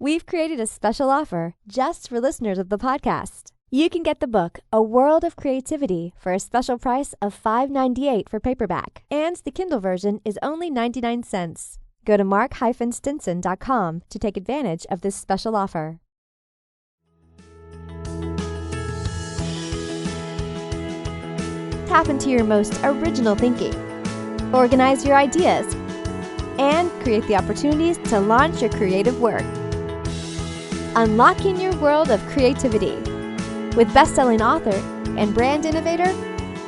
We've created a special offer just for listeners of the podcast. You can get the book, A World of Creativity, for a special price of $5.98 for paperback, and the Kindle version is only 99 cents. Go to mark-stinson.com to take advantage of this special offer. Tap into your most original thinking. Organize your ideas and create the opportunities to launch your creative work. Unlocking your world of creativity with best-selling author and brand innovator,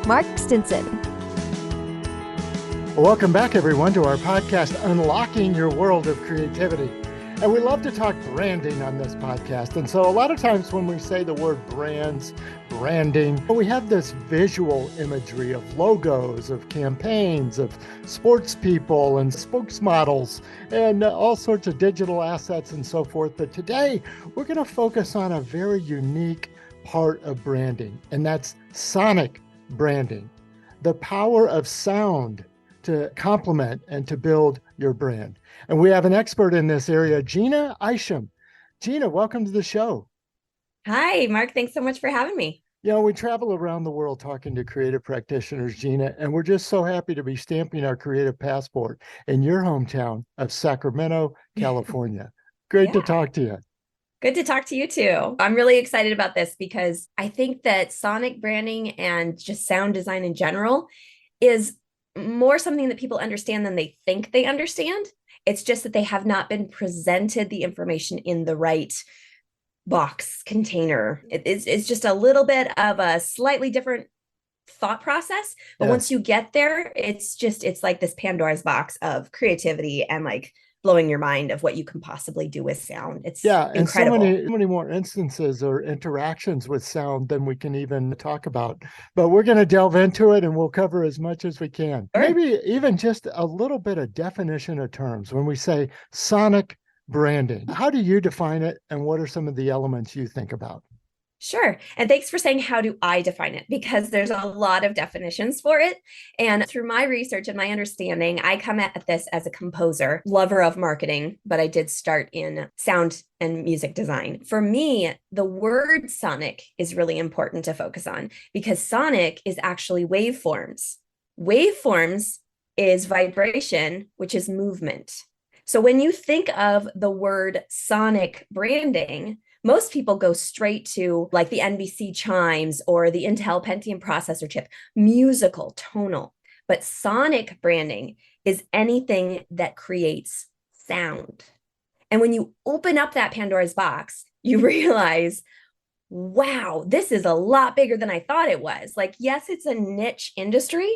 Mark Stinson. Welcome back, everyone, to our podcast, Unlocking Your World of Creativity. And we love to talk branding on this podcast. And so a lot of times when we say the word brands, branding, we have this visual imagery of logos, of campaigns, of sports people and spokesmodels, and all sorts of digital assets and so forth. But today we're going to focus on a very unique part of branding, and that's sonic branding, the power of sound to complement and to build your brand. And we have an expert in this area, Jeanna Isham. Jeanna, welcome to the show. Hi, Mark. Thanks so much for having me. You know, we travel around the world talking to creative practitioners, Jeanna, and we're just so happy to be stamping our creative passport in your hometown of Sacramento, California. Great to talk to you. Good to talk to you too. I'm really excited about this because I think that sonic branding and just sound design in general is more something that people understand than they think they understand. It's just that they have not been presented the information in the right box container. It's just a little bit of a slightly different thought process. But once you get there, it's like this Pandora's box of creativity and like blowing your mind of what you can possibly do with sound. It's incredible. And so many more instances or interactions with sound than we can even talk about. But we're going to delve into it and we'll cover as much as we can. Sure. Maybe even just a little bit of definition of terms when we say sonic branding. How do you define it and what are some of the elements you think about? Sure. And thanks for saying, how do I define it? Because there's a lot of definitions for it. And through my research and my understanding, I come at this as a composer, lover of marketing, but I did start in sound and music design. For me, the word sonic is really important to focus on because sonic is actually waveforms. Waveforms is vibration, which is movement. So when you think of the word sonic branding, most people go straight to like the NBC chimes or the Intel Pentium processor chip, musical, tonal. But sonic branding is anything that creates sound. And when you open up that Pandora's box, you realize, wow, this is a lot bigger than I thought it was. Like, yes, it's a niche industry,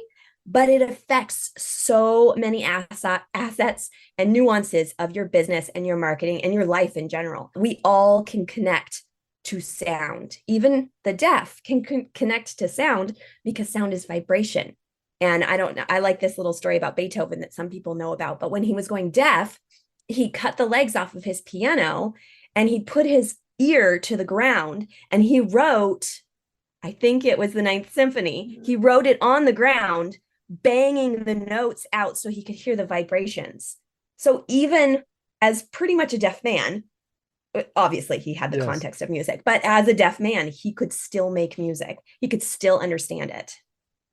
but it affects so many assets and nuances of your business and your marketing and your life in general. We all can connect to sound. Even the deaf can connect to sound because sound is vibration. And I like this little story about Beethoven that some people know about, but when he was going deaf, he cut the legs off of his piano and he put his ear to the ground and he wrote, I think it was the Ninth Symphony. He wrote it on the ground, banging the notes out so he could hear the vibrations. So even as pretty much a deaf man, obviously he had the context of music, but as a deaf man, he could still make music. He could still understand it.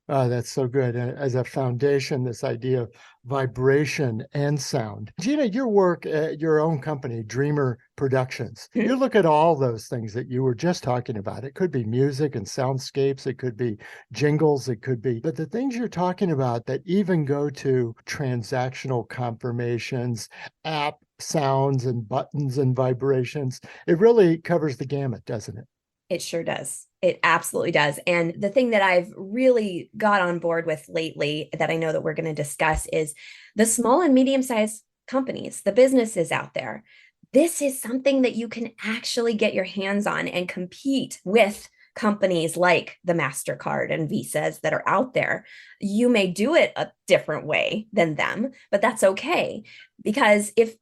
Oh, that's so good. As a foundation, this idea of vibration and sound. Jeanna, your work at your own company, Dreamr Productions, you look at all those things that you were just talking about. It could be music and soundscapes. It could be jingles. It could be, but the things you're talking about that even go to transactional confirmations, app sounds and buttons and vibrations, it really covers the gamut, doesn't it? It sure does. It absolutely does. And the thing that I've really got on board with lately that I know that we're going to discuss is the small and medium-sized companies, the businesses out there. This is something that you can actually get your hands on and compete with companies like the MasterCard and Visas that are out there. You may do it a different way than them, but that's okay. Because if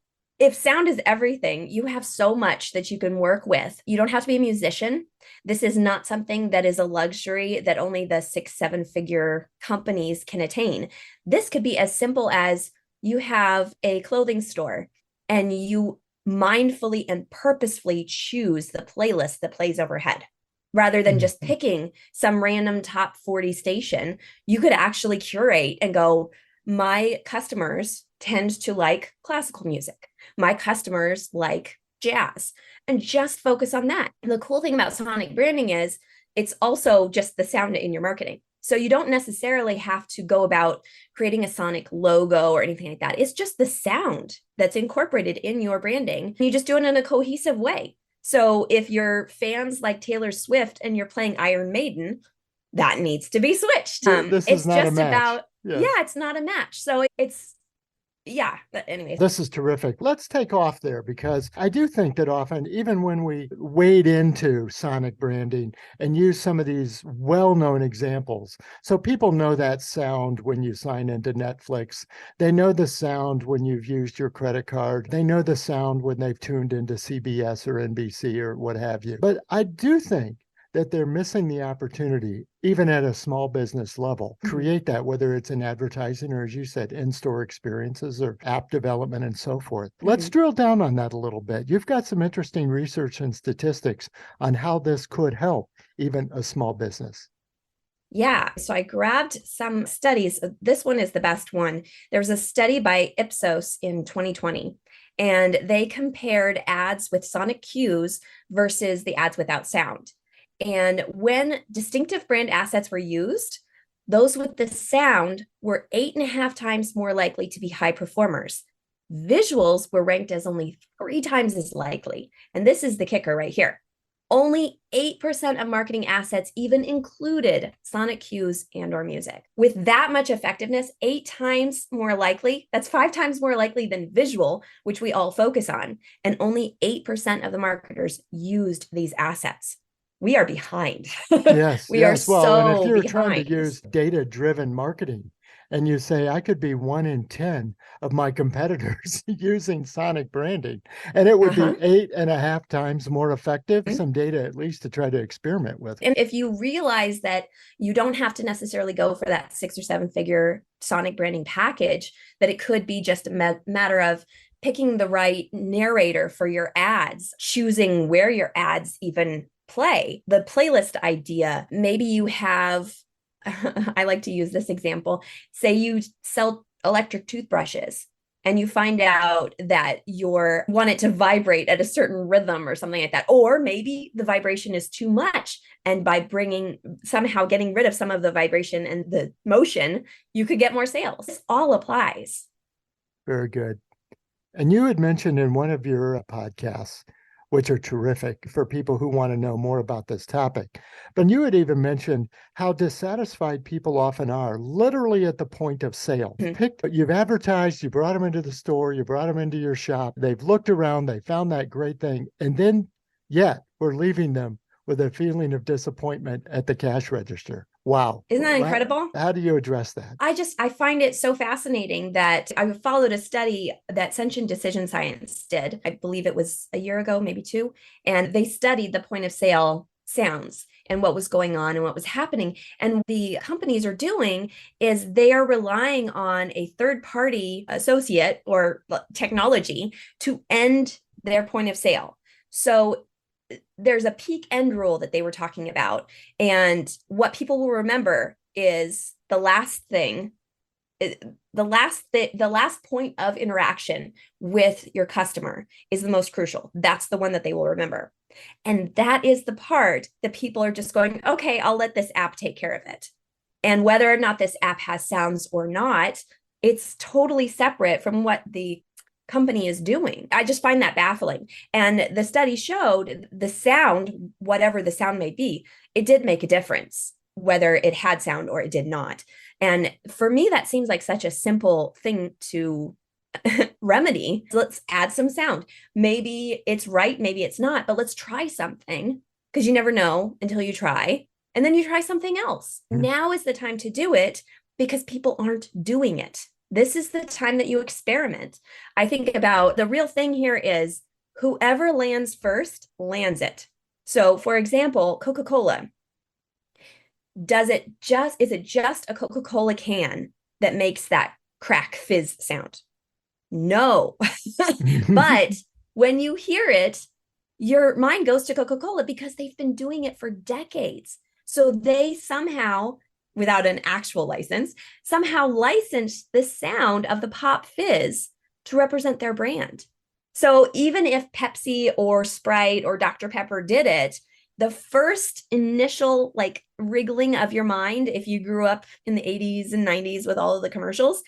sound is everything, you have so much that you can work with. You don't have to be a musician. This is not something that is a luxury that only the 6-7 figure companies can attain. This could be as simple as you have a clothing store and you mindfully and purposefully choose the playlist that plays overhead. Rather than just picking some random top 40 station, you could actually curate and go, my customers tend to like classical music. My customers like jazz, and just focus on that. And the cool thing about sonic branding is it's also just the sound in your marketing. So you don't necessarily have to go about creating a sonic logo or anything like that. It's just the sound that's incorporated in your branding. You just do it in a cohesive way. So if your fans like Taylor Swift and you're playing Iron Maiden, that needs to be switched. This is not a match. It's not a match. So but anyway. This is terrific. Let's take off there, because I do think that often, even when we wade into sonic branding and use some of these well-known examples, so people know that sound when you sign into Netflix. They know the sound when you've used your credit card. They know the sound when they've tuned into CBS or NBC or what have you. But I do think that they're missing the opportunity, even at a small business level, create that, whether it's in advertising or, as you said, in-store experiences or app development and so forth. Let's drill down on that a little bit. You've got some interesting research and statistics on how this could help even a small business. Yeah, so I grabbed some studies. This one is the best one. There was a study by Ipsos in 2020, and they compared ads with sonic cues versus the ads without sound. And when distinctive brand assets were used, those with the sound were 8.5 times more likely to be high performers. Visuals were ranked as only 3 times as likely. And this is the kicker right here. Only 8% of marketing assets even included sonic cues and/or music. With that much effectiveness, 8 times more likely, that's 5 times more likely than visual, which we all focus on. And only 8% of the marketers used these assets. We are behind. Yes. We are so and if you're behind. trying to use data-driven marketing, and you say, I could be 1 in 10 of my competitors using sonic branding, and it would be 8.5 times more effective, some data at least to try to experiment with. And if you realize that you don't have to necessarily go for that 6 or 7 figure sonic branding package, that it could be just a matter of picking the right narrator for your ads, choosing where your ads even play, the playlist idea. Maybe you have, I like to use this example, say you sell electric toothbrushes and you find out that you want it to vibrate at a certain rhythm or something like that. Or maybe the vibration is too much. And by somehow getting rid of some of the vibration and the motion, you could get more sales. This all applies. Very good. And you had mentioned in one of your podcasts, which are terrific for people who want to know more about this topic. But you had even mentioned how dissatisfied people often are, literally at the point of sale. You've advertised, you brought them into the store, you brought them into your shop, they've looked around, they found that great thing, and then yet we're leaving them with a feeling of disappointment at the cash register. Wow. Isn't that incredible? How do you address that? I find it so fascinating that I followed a study that Sensation Decision Science did. I believe it was a year ago, maybe 2. And they studied the point of sale sounds and what was going on and what was happening. And what the companies are doing is they are relying on a third-party associate or technology to end their point of sale. So there's a peak end rule that they were talking about. And what people will remember is the last point of interaction with your customer is the most crucial. That's the one that they will remember. And that is the part that people are just going, okay, I'll let this app take care of it. And whether or not this app has sounds or not, it's totally separate from what the company is doing. I just find that baffling. And the study showed the sound, whatever the sound may be, it did make a difference, whether it had sound or it did not. And for me, that seems like such a simple thing to remedy. Let's add some sound. Maybe it's right, maybe it's not, but let's try something, because you never know until you try. And then you try something else. Now is the time to do it because people aren't doing it. This is the time that you experiment. I think about the real thing here is whoever lands first lands it. So for example, Coca-Cola, is it just a Coca-Cola can that makes that crack fizz sound? No, but when you hear it, your mind goes to Coca-Cola because they've been doing it for decades. So they somehow, without an actual license, somehow licensed the sound of the pop fizz to represent their brand. So even if Pepsi or Sprite or Dr. Pepper did it, the first initial like wriggling of your mind, if you grew up in the 80s and 90s with all of the commercials,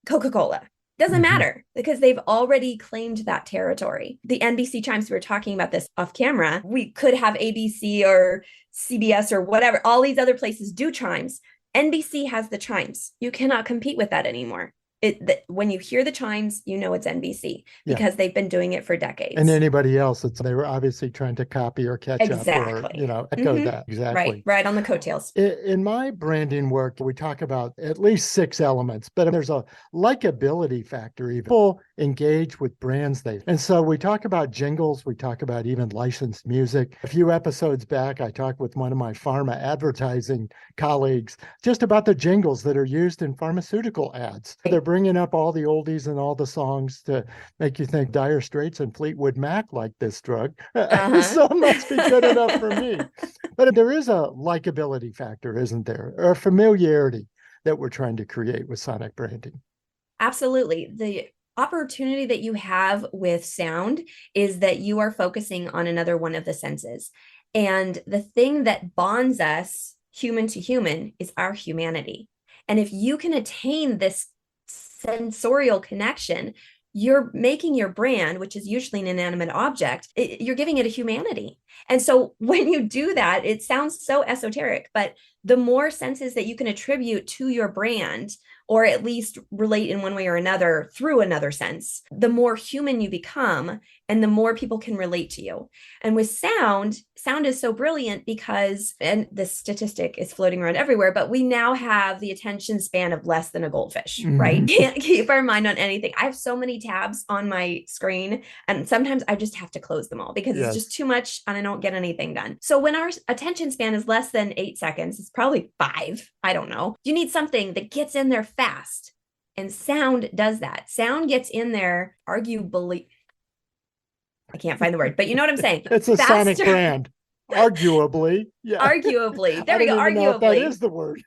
Coca-Cola. Doesn't matter because they've already claimed that territory. The NBC chimes, we were talking about this off camera. We could have ABC or CBS or whatever. All these other places do chimes. NBC has the chimes. You cannot compete with that anymore. When you hear the chimes, you know it's NBC because they've been doing it for decades. And anybody else, they were obviously trying to copy or catch up or, echo that. Exactly. Right on the coattails. In my branding work, we talk about at least 6 elements, but there's a likability factor even. People engage with brands and so we talk about jingles, we talk about even licensed music. A few episodes back, I talked with one of my pharma advertising colleagues just about the jingles that are used in pharmaceutical ads. They're bringing up all the oldies and all the songs to make you think Dire Straits and Fleetwood Mac like this drug. So it must be good enough for me. But there is a likability factor, isn't there? Or a familiarity that we're trying to create with sonic branding. Absolutely. The opportunity that you have with sound is that you are focusing on another one of the senses. And the thing that bonds us human to human is our humanity. And if you can attain this sensorial connection, you're making your brand, which is usually an inanimate object, you're giving it a humanity. And so when you do that, it sounds so esoteric, but the more senses that you can attribute to your brand, or at least relate in one way or another through another sense, the more human you become and the more people can relate to you. And with sound is so brilliant because, and this statistic is floating around everywhere, but we now have the attention span of less than a goldfish, right? Can't keep our mind on anything. I have so many tabs on my screen and sometimes I just have to close them all because it's just too much and I don't get anything done. So when our attention span is less than 8 seconds, it's probably 5, I don't know. You need something that gets in there fast. And sound does that. Sound gets in there arguably. I can't find the word, but you know what I'm saying. It's a sonic brand. Arguably. Yeah. Arguably. There we go. Arguably. That is the word.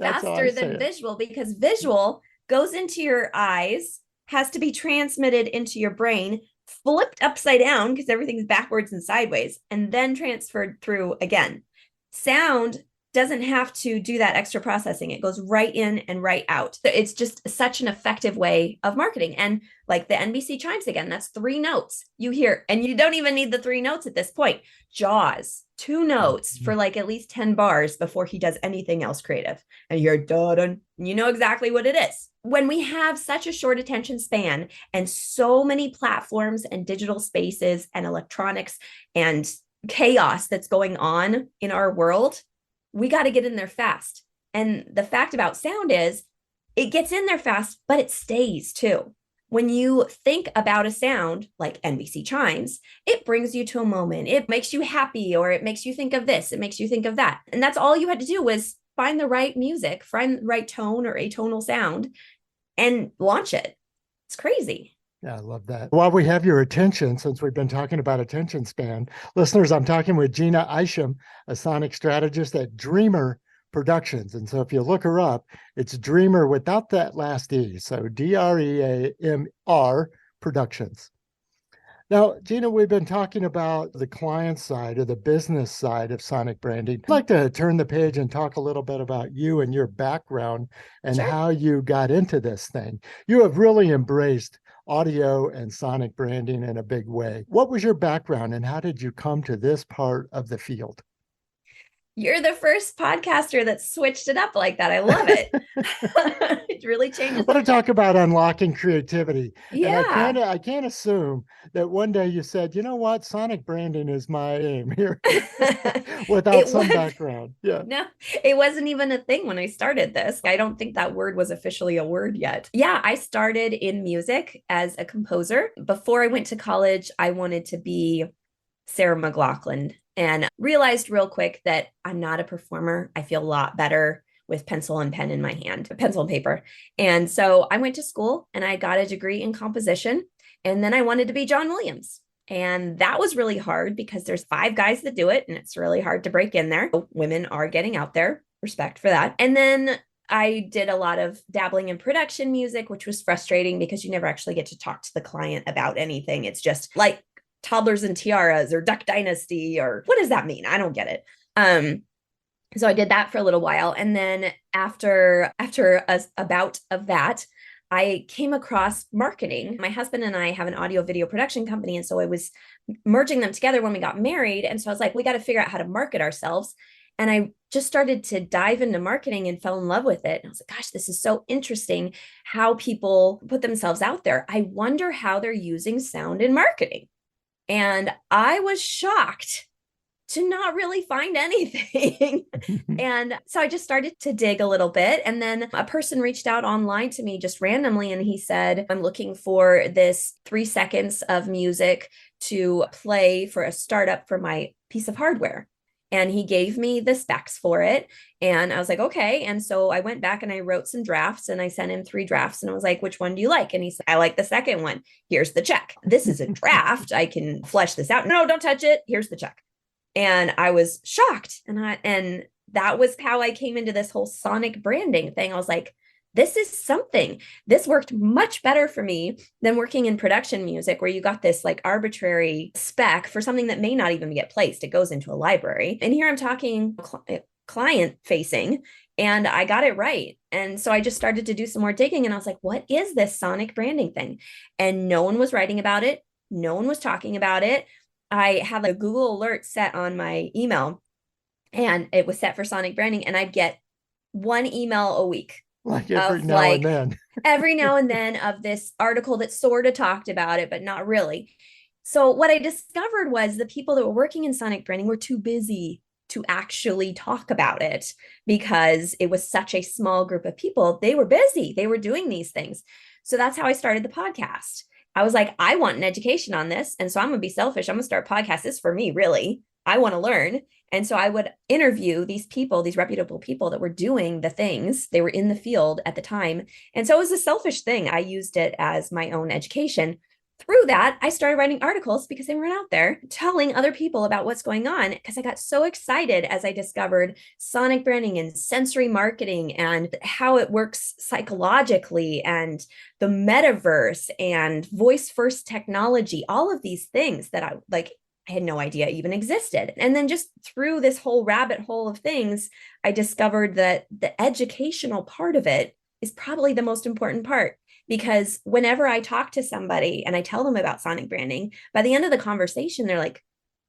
Faster than visual because visual goes into your eyes, has to be transmitted into your brain, flipped upside down because everything's backwards and sideways, and then transferred through again. Sound doesn't have to do that extra processing. It goes right in and right out. It's just such an effective way of marketing. And like the NBC chimes again, that's 3 notes you hear, and you don't even need the 3 notes at this point. Jaws, 2 notes for like at least 10 bars before he does anything else creative. And you're done. You know exactly what it is. When we have such a short attention span and so many platforms and digital spaces and electronics and chaos that's going on in our world, we got to get in there fast. And the fact about sound is it gets in there fast, but it stays too. When you think about a sound like NBC chimes, it brings you to a moment. It makes you happy, or it makes you think of this. It makes you think of that. And that's all you had to do was find the right music, find the right tone or atonal sound and launch it. It's crazy. Yeah, I love that. While we have your attention, since we've been talking about attention span, listeners, I'm talking with Jeanna Isham, a sonic strategist at Dreamr Productions. And so if you look her up, it's Dreamr without that last E. So DREAMR Productions. Now, Jeanna, we've been talking about the client side or the business side of sonic branding. I'd like to turn the page and talk a little bit about you and your background and how you got into this thing. You have really embraced audio and sonic branding in a big way. What was your background and how did you come to this part of the field? You're the first podcaster that switched it up like that. I love it. It really changes. I want to talk about unlocking creativity. Yeah. And I can't assume that one day you said, you know what, sonic branding is my aim here without some background. Yeah. No, it wasn't even a thing when I started this. I don't think that word was officially a word yet. Yeah, I started in music as a composer. Before I went to college, I wanted to be Sarah McLachlan. And realized real quick that I'm not a performer. I feel a lot better with pencil and pen in my hand, pencil and paper. And so I went to school and I got a degree in composition. And then I wanted to be John Williams. And that was really hard because there's 5 guys that do it, and it's really hard to break in there. Women are getting out there. Respect for that. And then I did a lot of dabbling in production music, which was frustrating because you never actually get to talk to the client about anything. It's just like Toddlers and Tiaras or Duck Dynasty, or what does that mean? I don't get it. So I did that for a little while. And then after a bout of that, I came across marketing. My husband and I have an audio video production company. And so I was merging them together when we got married. And so I was like, we got to figure out how to market ourselves. And I just started to dive into marketing and fell in love with it. And I was like, gosh, this is so interesting how people put themselves out there. I wonder how they're using sound in marketing. And I was shocked to not really find anything. And so I just started to dig a little bit. And then a person reached out online to me just randomly. And he said, I'm looking for this 3 seconds of music to play for a startup for my piece of hardware. And he gave me the specs for it. And I was like, okay. And so I went back and I wrote some drafts and I sent him 3 drafts. And I was like, which one do you like? And he said, I like the second one. Here's the check. This is a draft. I can flesh this out. No, don't touch it. Here's the check. And I was shocked. And that was how I came into this whole sonic branding thing. I was like, this is something. This worked much better for me than working in production music, where you got this like arbitrary spec for something that may not even get placed. It goes into a library. And here I'm talking client facing, and I got it right. And so I just started to do some more digging, and I was like, what is this sonic branding thing? And no one was writing about it. No one was talking about it. I had a Google alert set on my email, and it was set for sonic branding, and I'd get 1 email a week. Like every now and then. Every now and then of this article that sort of talked about it, but not really. So what I discovered was the people that were working in sonic branding were too busy to actually talk about it because it was such a small group of people. They were busy. They were doing these things. So that's how I started the podcast. I was like, I want an education on this. And so I'm going to be selfish. I'm going to start a podcast. This is for me, really. I want to learn. And so I would interview these people, these reputable people that were doing the things. They were in the field at the time. And so it was a selfish thing. I used it as my own education. Through that, I started writing articles because they weren't out there telling other people about what's going on, because I got so excited as I discovered sonic branding and sensory marketing and how it works psychologically, and the metaverse and voice first technology, all of these things that I had no idea even existed. And then just through this whole rabbit hole of things, I discovered that the educational part of it is probably the most important part. Because whenever I talk to somebody and I tell them about sonic branding, by the end of the conversation, they're like,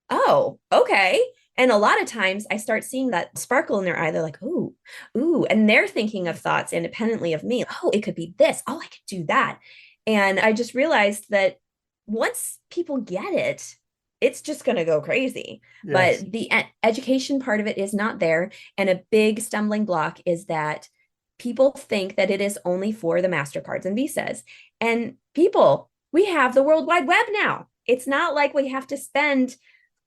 oh, okay. And a lot of times I start seeing that sparkle in their eye. They're like, ooh, and they're thinking of thoughts independently of me. Oh, it could be this. Oh, I could do that. And I just realized that once people get it, it's just going to go crazy. Yes. But the education part of it is not there. And a big stumbling block is that people think that it is only for the MasterCards and Visas. And people, we have the World Wide Web now. It's not like we have to spend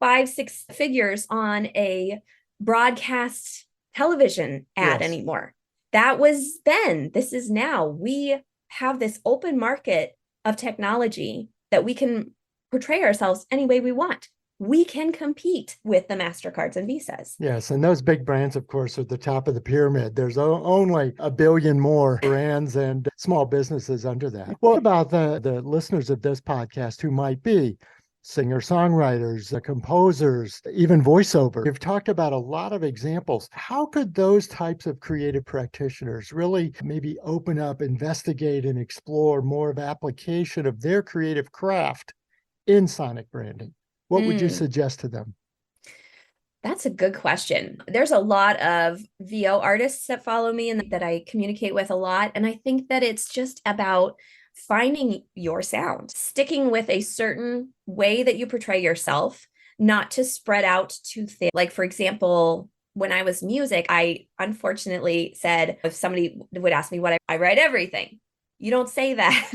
5-6 figures on a broadcast television ad anymore. That was then. This is now. We have this open market of technology that we can portray ourselves any way we want. We can compete with the MasterCards and Visas. Yes, and those big brands, of course, are the top of the pyramid. There's only a billion more brands and small businesses under that. What about the listeners of this podcast who might be singer-songwriters, composers, even voiceover? You've talked about a lot of examples. How could those types of creative practitioners really maybe open up, investigate, and explore more of application of their creative craft in sonic branding? What would you suggest to them? That's a good question. There's a lot of VO artists that follow me and that I communicate with a lot. And I think that it's just about finding your sound, sticking with a certain way that you portray yourself, not to spread out too thin. Like, for example, when I was music, I unfortunately said, if somebody would ask me what I write everything. You don't say that.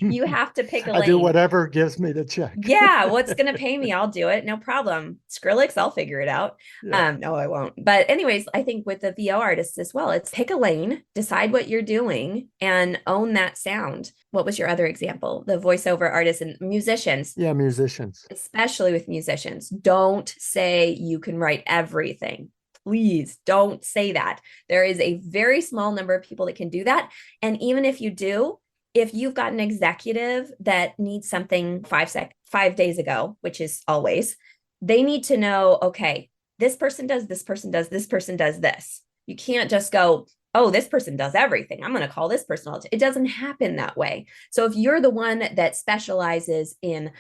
You have to pick a I do lane. whatever gives me the check. Yeah, what's going to pay me? I'll do it. No problem. Skrillex, I'll figure it out. Yeah. No, I won't. But anyways, I think with the VO artists as well, it's pick a lane, decide what you're doing, and own that sound. What was your other example? The voiceover artists and musicians. Yeah, musicians. Especially with musicians. Don't say you can write everything. Please don't say that. There is a very small number of people that can do that. And even if you do, if you've got an executive that needs something 5 days ago, which is always, they need to know, okay, this person does, this person does, this person does this. You can't just go, oh, this person does everything, I'm going to call this person. It doesn't happen that way. So if you're the one that specializes in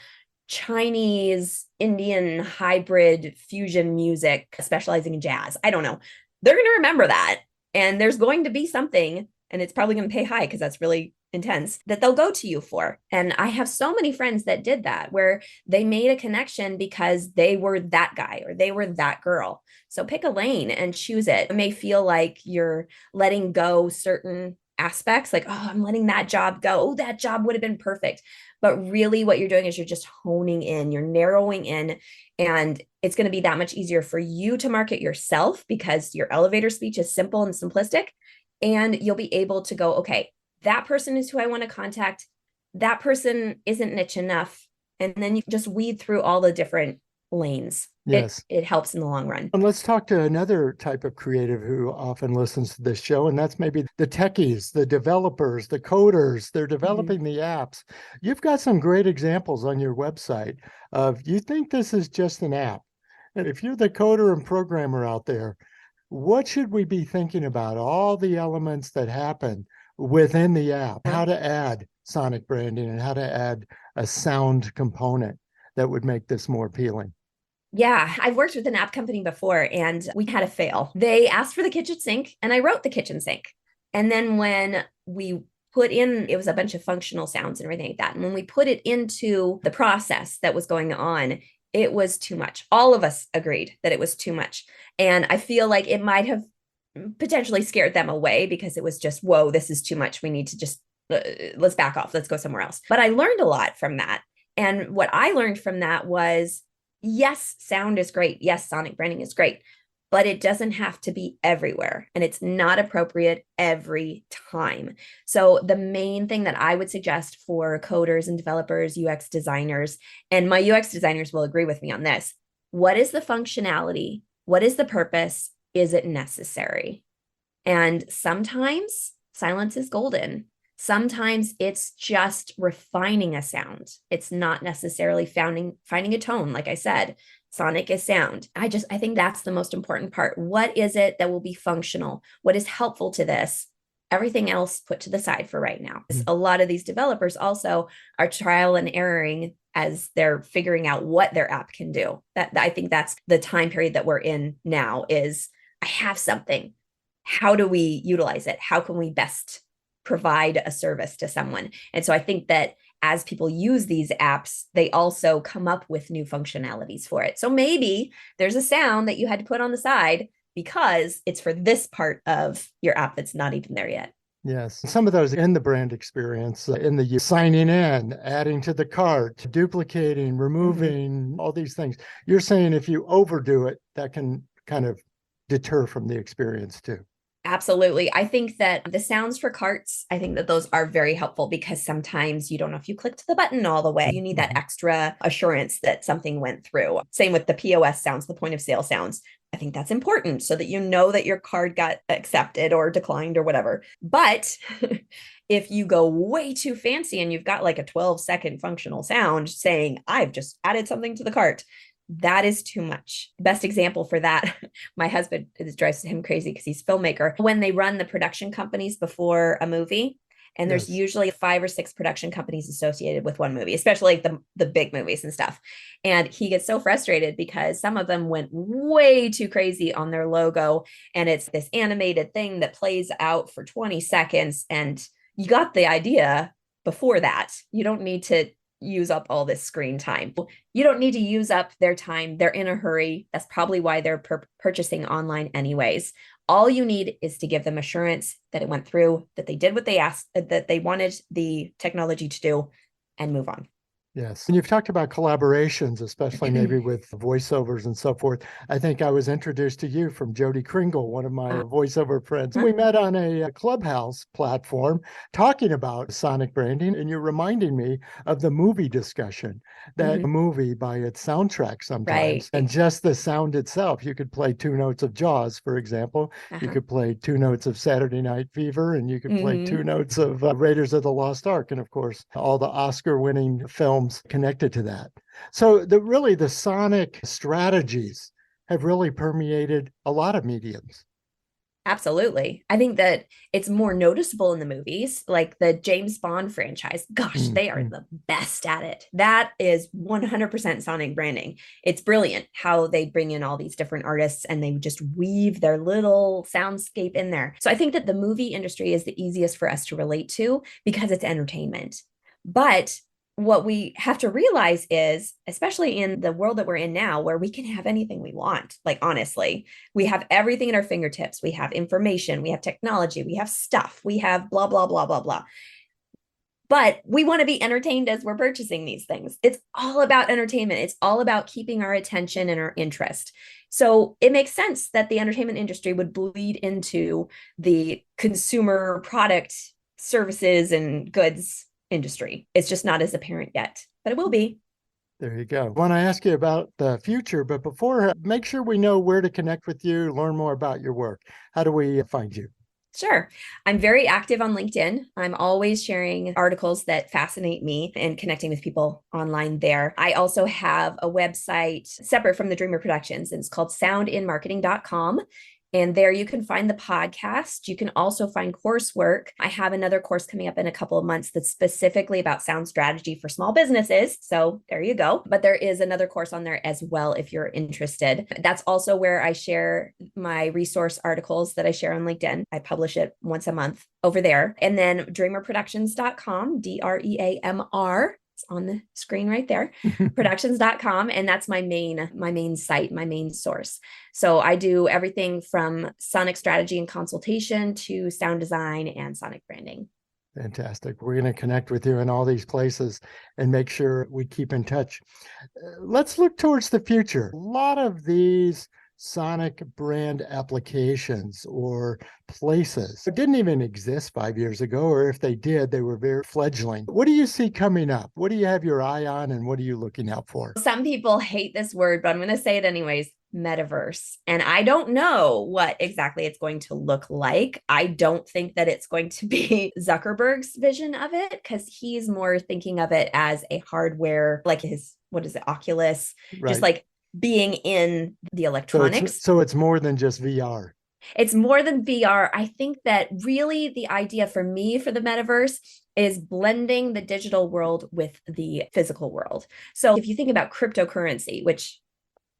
Chinese, Indian hybrid fusion music, specializing in jazz, I don't know, they're going to remember that. And there's going to be something, and it's probably going to pay high because that's really intense, that they'll go to you for. And I have so many friends that did that, where they made a connection because they were that guy or they were that girl. So pick a lane and choose it. It may feel like you're letting go certain aspects, like, oh, I'm letting that job go. Oh, that job would have been perfect. But really what you're doing is you're just honing in, you're narrowing in, and it's going to be that much easier for you to market yourself because your elevator speech is simple and simplistic. And you'll be able to go, okay, that person is who I want to contact. That person isn't niche enough. And then you just weed through all the different lanes. Yes. It helps in the long run. And let's talk to another type of creative who often listens to this show, and that's maybe the techies, the developers, the coders. They're developing the apps. You've got some great examples on your website of, you think this is just an app. And if you're the coder and programmer out there, what should we be thinking about? All the elements that happen within the app, how to add sonic branding and how to add a sound component that would make this more appealing. Yeah, I've worked with an app company before and we had a fail. They asked for the kitchen sink and I wrote the kitchen sink. And then when we put in, it was a bunch of functional sounds and everything like that. And when we put it into the process that was going on, it was too much. All of us agreed that it was too much. And I feel like it might have potentially scared them away because it was just, whoa, this is too much. We need to just, let's back off. Let's go somewhere else. But I learned a lot from that. And what I learned from that was, yes, sound is great. Yes, sonic branding is great, but it doesn't have to be everywhere and it's not appropriate every time. So the main thing that I would suggest for coders and developers, UX designers, and my UX designers will agree with me on this. What is the functionality? What is the purpose? Is it necessary? And sometimes silence is golden. Sometimes it's just refining a sound. It's not necessarily finding a tone. Like I said, sonic is sound. I think that's the most important part. What is it that will be functional? What is helpful to this? Everything else put to the side for right now. A lot of these developers also are trial and erroring as they're figuring out what their app can do. I think that's the time period that we're in now is, I have something. How do we utilize it? How can we best provide a service to someone? And so I think that as people use these apps, they also come up with new functionalities for it. So maybe there's a sound that you had to put on the side because it's for this part of your app that's not even there yet. Yes. Some of those in the brand experience, in the signing in, adding to the cart, duplicating, removing, all these things. You're saying if you overdo it, that can kind of deter from the experience too. Absolutely. I think that the sounds for carts, I think that those are very helpful because sometimes you don't know if you clicked the button all the way. You need that extra assurance that something went through. Same with the POS sounds, the point of sale sounds. I think that's important so that you know that your card got accepted or declined or whatever. But if you go way too fancy and you've got like a 12-second functional sound saying, I've just added something to the cart, that is too much. Best example for that, my husband, it drives him crazy because he's a filmmaker. When they run the production companies before a movie, and there's usually 5 or 6 production companies associated with one movie, especially like the big movies and stuff. And he gets so frustrated because some of them went way too crazy on their logo. And it's this animated thing that plays out for 20 seconds. And you got the idea before that. You don't need to use up all this screen time. You don't need to use up their time. They're in a hurry. That's probably why they're purchasing online anyways. All you need is to give them assurance that it went through, that they did what they asked, that they wanted the technology to do, and move on. Yes. And you've talked about collaborations, especially maybe with voiceovers and so forth. I think I was introduced to you from Jody Kringle, one of my voiceover friends. We met on a Clubhouse platform talking about sonic branding, and you're reminding me of the movie discussion, that movie by its soundtrack sometimes, and just the sound itself. You could play 2 notes of Jaws, for example. You could play 2 notes of Saturday Night Fever, and you could play 2 notes of Raiders of the Lost Ark, and of course, all the Oscar-winning films connected to that. So the sonic strategies have really permeated a lot of mediums. Absolutely. I think that it's more noticeable in the movies, like the James Bond franchise. Gosh, they are the best at it. That is 100% sonic branding. It's brilliant how they bring in all these different artists and they just weave their little soundscape in there. So I think that the movie industry is the easiest for us to relate to because it's entertainment. But what we have to realize is, especially in the world that we're in now, where we can have anything we want, like honestly, we have everything at our fingertips. We have information, we have technology, we have stuff, we have blah, blah, blah, blah, blah. But we want to be entertained as we're purchasing these things. It's all about entertainment. It's all about keeping our attention and our interest. So it makes sense that the entertainment industry would bleed into the consumer product services and goods industry. It's just not as apparent yet, but it will be. There you go. I want to ask you about the future, but before, make sure we know where to connect with you, learn more about your work. How do we find you? Sure. I'm very active on LinkedIn. I'm always sharing articles that fascinate me and connecting with people online there. I also have a website separate from the Dreamr Productions, and it's called soundinmarketing.com. And there you can find the podcast. You can also find coursework. I have another course coming up in a couple of months that's specifically about sound strategy for small businesses. So there you go. But there is another course on there as well if you're interested. That's also where I share my resource articles that I share on LinkedIn. I publish it once a month over there. And then dreamrproductions.com, DREAMR. On the screen right there, productions.com. And that's my main site, my main source. So I do everything from sonic strategy and consultation to sound design and sonic branding. Fantastic. We're going to connect with you in all these places and make sure we keep in touch. Let's look towards the future. A lot of these sonic brand applications or places didn't even exist 5 years ago, or if they did, they were very fledgling. What do you see coming up? What do you have your eye on, and what are you looking out for? Some people hate this word, but I'm going to say it anyways. Metaverse. And I don't know what exactly it's going to look like. I don't think that it's going to be Zuckerberg's vision of it, because he's more thinking of it as a hardware, like his, what is it, Oculus, right. Just like being in the electronics. So it's more than just VR. It's more than VR. I think that really the idea for me for the metaverse is blending the digital world with the physical world. So if you think about cryptocurrency, which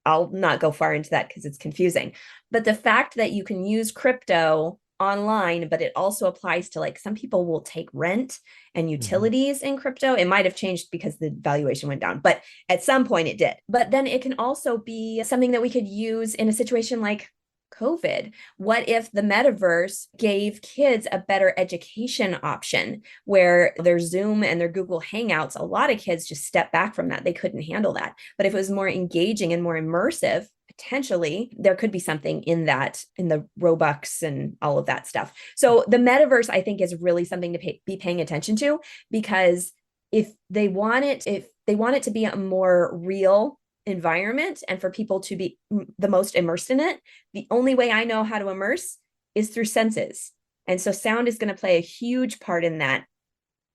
I'll not go far into that because it's confusing, but the fact that you can use crypto online, but it also applies to, like, some people will take rent and utilities in crypto. It might have changed because the valuation went down, but at some point it did. But then it can also be something that we could use in a situation like COVID. What if the metaverse gave kids a better education option where their Zoom and their Google Hangouts, a lot of kids just step back from that. They couldn't handle that. But if it was more engaging and more immersive, potentially there could be something in that, in the Robux and all of that stuff. So the metaverse, I think, is really something to be paying attention to, because if they want it to be a more real environment and for people to be the most immersed in it, the only way I know how to immerse is through senses. And so sound is going to play a huge part in that.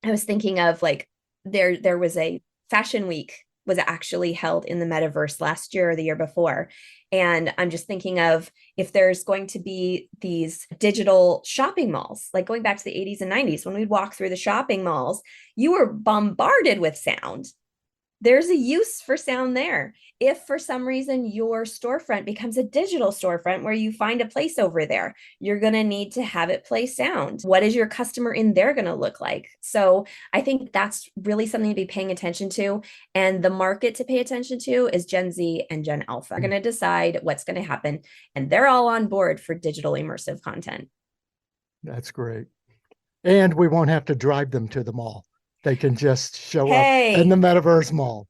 I was thinking of, like, there was a fashion week was actually held in the metaverse last year or the year before. And I'm just thinking of, if there's going to be these digital shopping malls, like going back to the 80s and 90s, when we'd walk through the shopping malls, you were bombarded with sound. there's a use for sound there. If for some reason your storefront becomes a digital storefront where you find a place over there, you're going to need to have it play sound. What is your customer in there going to look like? So I think that's really something to be paying attention to. And the market to pay attention to is Gen Z and Gen Alpha. They're going to decide what's going to happen, and they're all on board for digital immersive content. That's great. And we won't have to drive them to the mall. They can just show up in the metaverse mall.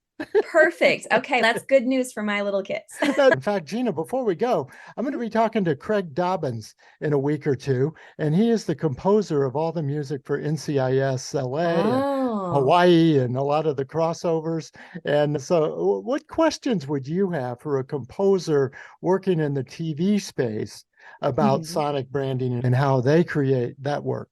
Perfect. Okay, that's good news for my little kids. In fact, Jeanna, before we go, I'm going to be talking to Craig Dobbins in a week or two, and he is the composer of all the music for NCIS LA and Hawaii and a lot of the crossovers. And so what questions would you have for a composer working in the TV space about sonic branding and how they create that work?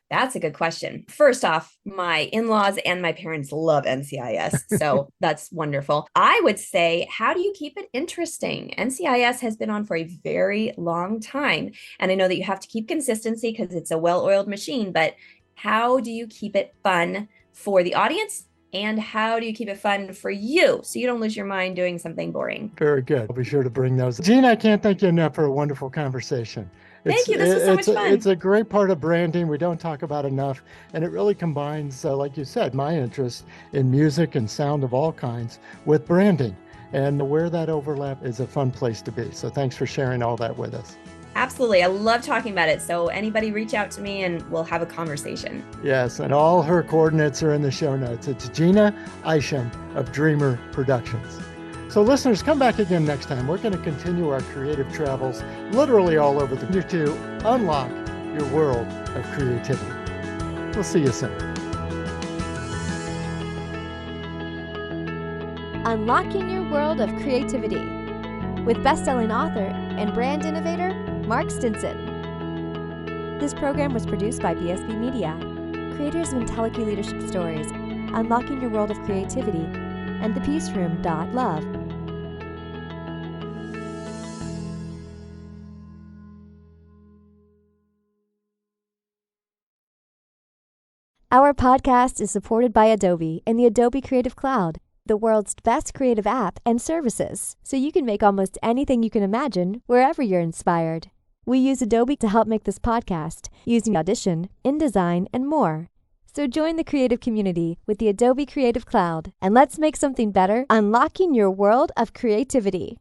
That's a good question. First off, my in-laws and my parents love NCIS, so that's wonderful. I would say, how do you keep it interesting? NCIS has been on for a very long time, and I know that you have to keep consistency because it's a well-oiled machine, but how do you keep it fun for the audience? And how do you keep it fun for you so you don't lose your mind doing something boring? Very good. I'll be sure to bring those. Jeanna, I can't thank you enough for a wonderful conversation. Thank you. This was so much fun. It's a great part of branding we don't talk about enough. And it really combines, like you said, my interest in music and sound of all kinds with branding. And where that overlap is a fun place to be. So thanks for sharing all that with us. Absolutely. I love talking about it. So anybody reach out to me and we'll have a conversation. Yes. And all her coordinates are in the show notes. It's Jeanna Isham of Dreamr Productions. So listeners, come back again next time. We're going to continue our creative travels literally all over the country to unlock your world of creativity. We'll see you soon. Unlocking Your World of Creativity with best-selling author and brand innovator, Mark Stinson. This program was produced by BSB Media, creators of IntelliKey Leadership Stories, Unlocking Your World of Creativity, and thepeaceroom.love. Our podcast is supported by Adobe and the Adobe Creative Cloud, the world's best creative app and services, so you can make almost anything you can imagine wherever you're inspired. We use Adobe to help make this podcast using Audition, InDesign, and more. So join the creative community with the Adobe Creative Cloud, and let's make something better, unlocking your world of creativity.